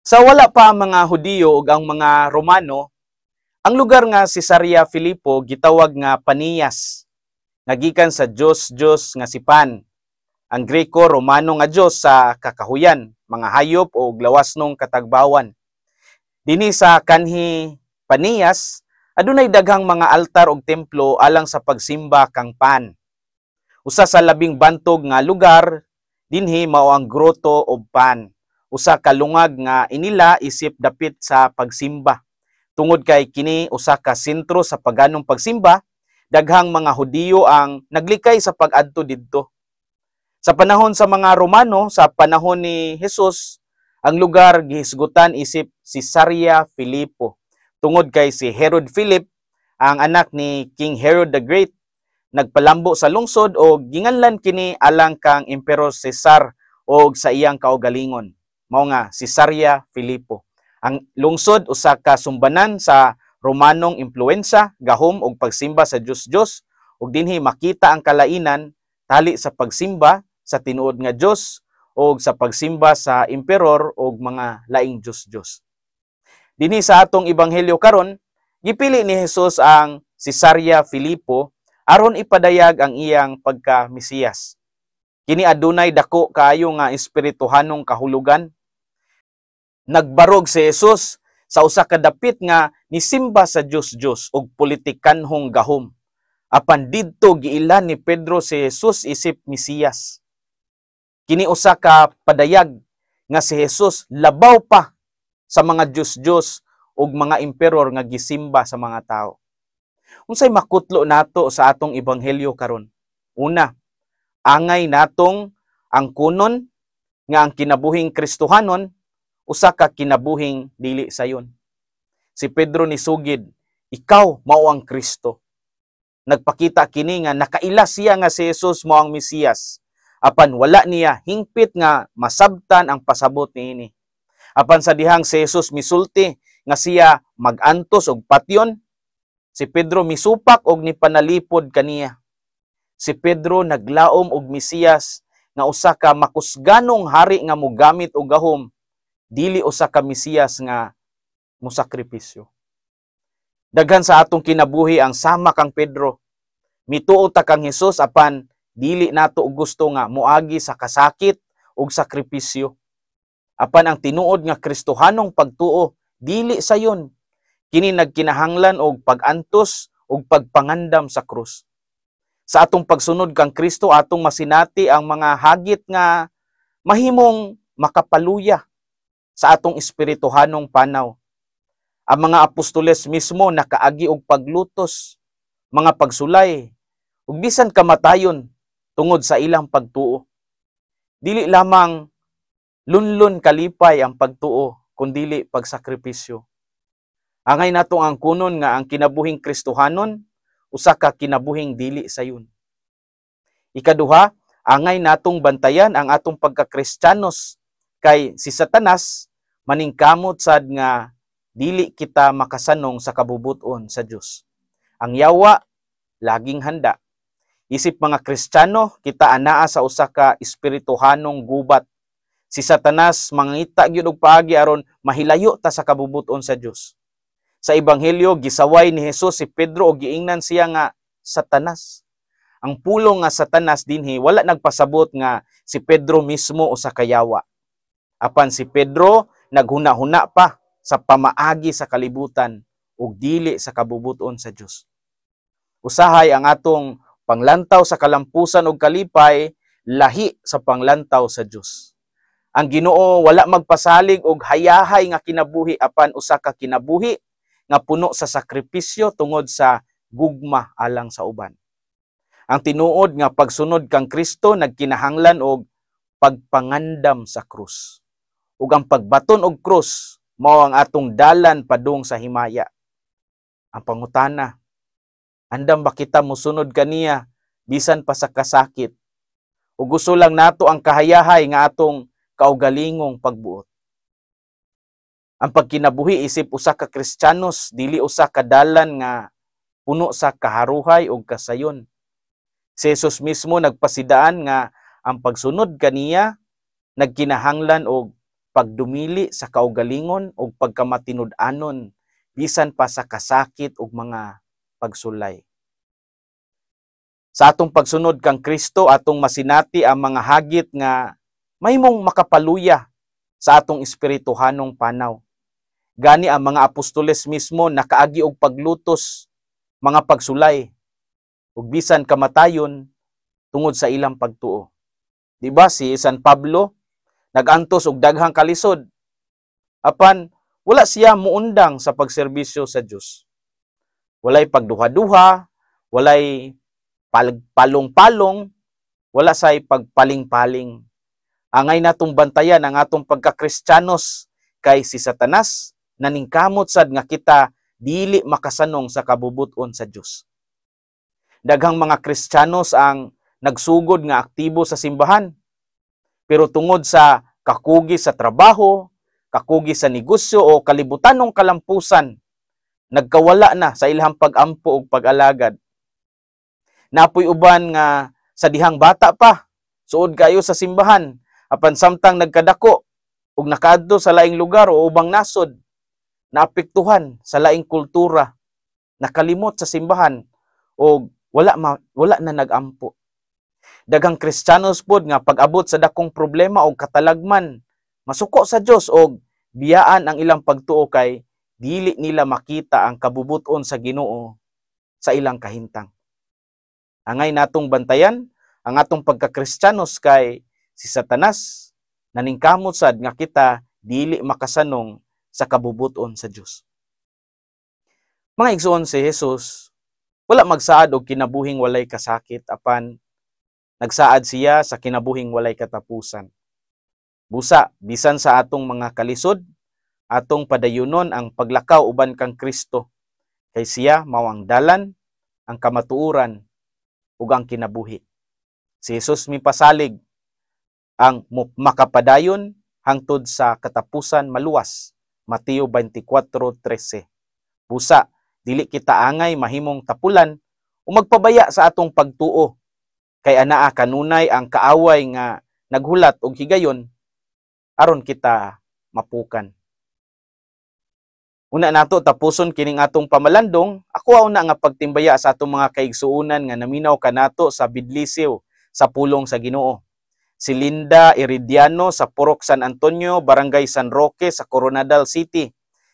Sa wala pa ang mga Hudiyo ug ang mga Romano, ang lugar nga Cesarea Philippo gitawag nga Paniyas, nga gikan sa Diyos nga si Pan, ang Greko-Romano nga Diyos sa kakahuyan, mga hayop o lawasnong katagbawan. Dinhi sa kanhi Paniyas, adunay daghang mga altar ug templo alang sa pagsimba kang Pan. Usa sa labing bantog nga lugar dinhi mao ang Grotto of Pan, usa ka lungag nga inila isip dapit sa pagsimba. Tungod kay kini usa ka sentro sa paganong pagsimba, daghang mga Hudiyo ang naglikay sa pag-adto didto. Sa panahon sa mga Romano, sa panahon ni Jesus, ang lugar gihisgutan isip Cesarea Philippo. Tungod kay si Herod Philip, ang anak ni King Herod the Great, nagpalambo sa lungsod o ginganlan kini alang kang Emperor Cesar o sa iyang kaugalingon. Mao nga Cesarea Philippo. Ang lungsod usa ka sumbanan sa Romanong impluwensa, gahom og pagsimba sa Diyos ug dinhi makita ang kalainan tali sa pagsimba sa tinuod nga Dios o sa pagsimba sa emperor o mga laing Diyos. Dinhi sa atong ebanghelyo karon, gipili ni Jesus ang Cesarea Philippo aron ipadayag ang iyang pagka-Mesiyas. Kini adunay dako kaayo nga espirituhanong kahulugan. Nagbarog si Jesus sa usa ka dapit nga nisimba sa Diyos og politikanhong gahom. Apan didto giilan ni Pedro si Jesus isip Mesiyas. Kini usa ka padayag nga si Jesus labaw pa sa mga Diyos ug mga emperor nga gisimba sa mga tao. Unsay makutlo nato sa atong ebanghelyo karon? Una, angay natong angkunon nga ang kinabuhing Kristohanon usa ka kinabuhing dili sayon. Si Pedro ni sugid, ikaw mao ang Kristo. Nagpakita kini nga nakaila siya nga si Jesus mao ang Mesiyas. Apan wala niya hingpit nga masabtan ang pasabot niini. Apan sa dihang si Jesus misulti nga siya magantos og patyon, si Pedro misupak og nipanalipod kaniya. Si Pedro naglaom og Mesiyas nga usa ka makusganong hari nga mogamit og gahom, dili usa ka Mesiyas nga mosakripisyo. Daghan sa atong kinabuhi ang sama kang Pedro. Mituo ta kang Hesus apan dili nato gusto nga moagi sa kasakit ug sakripisyo. Apan ang tinuod nga Kristohanong pagtuo dili sayon. Kini nagkinahanglan og pag-antos ug pagpangandam sa krus. Sa atong pagsunod kang Kristo atong masinati ang mga hagit nga mahimong makapaluya sa atong espirituhanong panaw. Ang mga apostoles mismo nakaagi og paglutos, mga pagsulay, ug bisan kamatayon tungod sa ilang pagtuo. Dili lamang lunlon kalipay ang pagtuo, kundili pagsakripisyo. Angay natong ang kunon nga ang kinabuhing Kristohanon usa ka kinabuhing dili sayon. Ikaduha, angay natong bantayan ang atong pagka-Kristiyanos kay si Satanas maningkamot sad nga dili kita makasanong sa kabubuton sa Dios. Ang yawa laging handa. Isip mga Kristiyano, kita anaa sa usa ka espirituhanong gubat. Si Satanas mangita gyud og paagi aron mahilayo ta sa kabubuton sa Dios. Sa ebanghelyo gisaway ni Jesus si Pedro og giingnan siya nga Satanas. Ang pulong nga Satanas dinhi wala nagpasabot nga si Pedro mismo usa ka yawa. Apan si Pedro naghuna-huna pa sa pamaagi sa kalibutan ug dili sa kabubuton sa Dios. Usahay ang atong panglantaw sa kalampusan ug kalipay lahi sa panglantaw sa Dios. Ang Ginoo wala magpasalig og hayahay nga kinabuhi apan usa ka kinabuhi nga puno sa sakripisyo tungod sa gugma alang sa uban. Ang tinuod nga pagsunod kang Kristo nagkinahanglan og pagpangandam sa krus. Ug ang pagbaton og krus mao ang atong dalan padung sa himaya. Ang pangutana, andam ba kita mosunod kaniya bisan pa sa kasakit? O gusto lang nato ang kahayahay nga atong kaugalingong pagbuot? Ang pagkinabuhi isip usa ka Kristiyanos dili usa ka dalan nga puno sa kaharuhay ug kasayon. Si Jesus mismo nagpasidaan nga ang pagsunod kaniya nagkinahanglan og pagdumili sa kaugalingon o pagkamatinud-anon bisan pa sa kasakit ug mga pagsulay. Sa atong pagsunod kang Kristo, atong masinati ang mga hagit nga mahimong makapaluya sa atong espirituhanong panaw. Gani ang mga apostoles mismo nakaagi og paglutos, mga pagsulay, ug bisan kamatayon tungod sa ilang pagtuo. Di ba si San Pablo nagantos og daghang kalisod apan wala siya muundang sa pagserbisyo sa Dios. Walay pagduha-duha, walay palong-palong, wala say pagpaling-paling. Angay natong bantayan ang atong pagka-Kristiyanos kay si Satanas naningkamot sad nga kita dili makasanong sa kabubuton sa Dios. Daghang mga Kristiyanos ang nagsugod nga aktibo sa simbahan, pero tungod sa kakugi sa trabaho, kakugi sa negosyo o kalibutanong kalampusan, nagkawala na sa ilahang pag-ampo ug pag-alagad. Napoy uban nga sa dihang bata pa, suod kayo sa simbahan, apan samtang nagkadako ug nakaadto sa laing lugar o ubang nasod, naapektuhan sa laing kultura, nakalimot sa simbahan o wala na nagampo. Daghang Kristiyanos pod nga pag-abot sa dakong problema o katalagman, masuko sa Dios og biyaan ang ilang pagtuo kay dili nila makita ang kabubuton sa Ginoo sa ilang kahintang. Angay natong bantayan ang atong pagka-Kristiyanos kay si Satanas naningkamot sad nga kita dili makasanong sa kabubuton sa Dios. Mga igsoon, si Jesus wala magsaad og kinabuhing walay kasakit apan nagsaad siya sa kinabuhing walay katapusan. Busa bisan sa atong mga kalisod, atong padayunon ang paglakaw uban kang Kristo kay siya mao ang dalan, ang kamatuoran ug ang kinabuhi. Si Jesus mipasalig ang makapadayon hangtod sa katapusan maluwas. Mateo 24:13. Busa dili kita angay mahimong tapulan o magpabaya sa atong pagtuo kay anaa kanunay ang kaaway nga naghulat og higayon aron kita mapukan. Una nato tapuson kining atong pamalandong, ako una nga pagtimbaya sa atong mga kaigsuonan nga naminaw kanato sa Bidlisiw sa pulong sa Ginoo. Si Linda Iridiano sa Purok San Antonio, Barangay San Roque sa Coronadal City.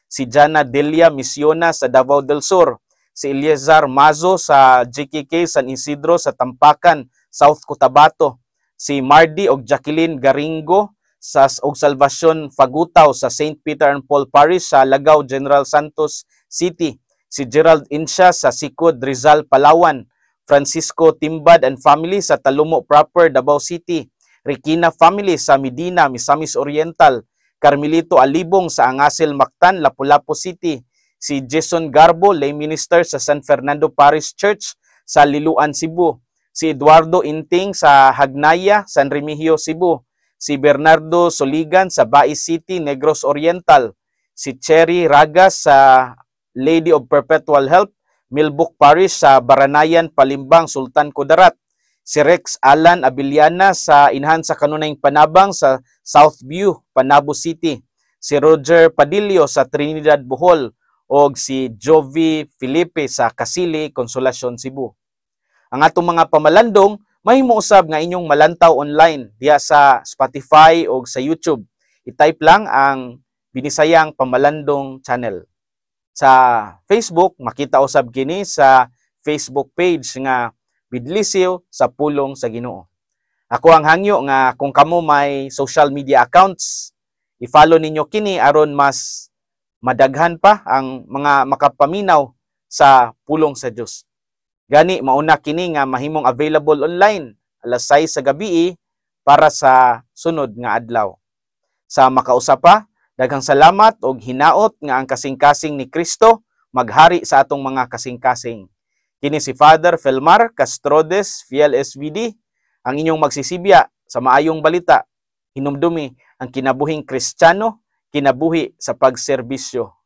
Si Jana Delia Misiona sa Davao del Sur. Si Eliazar Mazo sa GKK San Isidro sa Tampakan, South Cotabato. Si Mardy og Jacqueline Garingo sa Salvacion Fagutaw sa St. Peter and Paul Parish sa Lagaw General Santos City. Si Gerald Insha sa Sikod Rizal Palawan. Francisco Timbad and family sa Talumo Proper, Davao City. Rikina family sa Medina, Misamis Oriental. Carmelito Alibong sa Angasil Mactan, Lapu-Lapu City. Si Jason Garbo, lay minister sa San Fernando Parish Church sa Liloan, Cebu. Si Eduardo Inting sa Hagnaya, San Remigio, Cebu. Si Bernardo Soligan sa Bais City, Negros Oriental. Si Cherry Ragas sa Lady of Perpetual Help, Milbuk Parish sa Baranayan, Palimbang, Sultan Kudarat. Si Rex Alan Abiliana sa Inhan sa Kanunayng Panabang sa Southview, Panabo City. Si Roger Padillo sa Trinidad, Bohol. O si Jovi Felipe sa Kasili, Consolacion, Cebu. Ang atong mga pamalandong, mahimo usab nga inyong malantaw online diya sa Spotify o sa YouTube. I-type lang ang Binisayang Pamalandong Channel. Sa Facebook, makita usab kini sa Facebook page nga Bidlisiw sa Pulong sa Ginoo. Ako ang hangyo nga kung kamo may social media accounts, i-follow ninyo kini aron mas madaghan pa ang mga makapaminaw sa pulong sa Dios. Gani mauna kini nga mahimong available online alas 6 sa gabi para sa sunod nga adlaw. Sa makausapa, daghang salamat og hinaot nga ang kasing-kasing ni Kristo maghari sa atong mga kasing-kasing. Kini si Father Felmar Castrodes, Fiel SVD, ang inyong magsisibya sa maayong balita, hinumdumi ang kinabuhing Kristiyano, kinabuhi sa pagserbisyo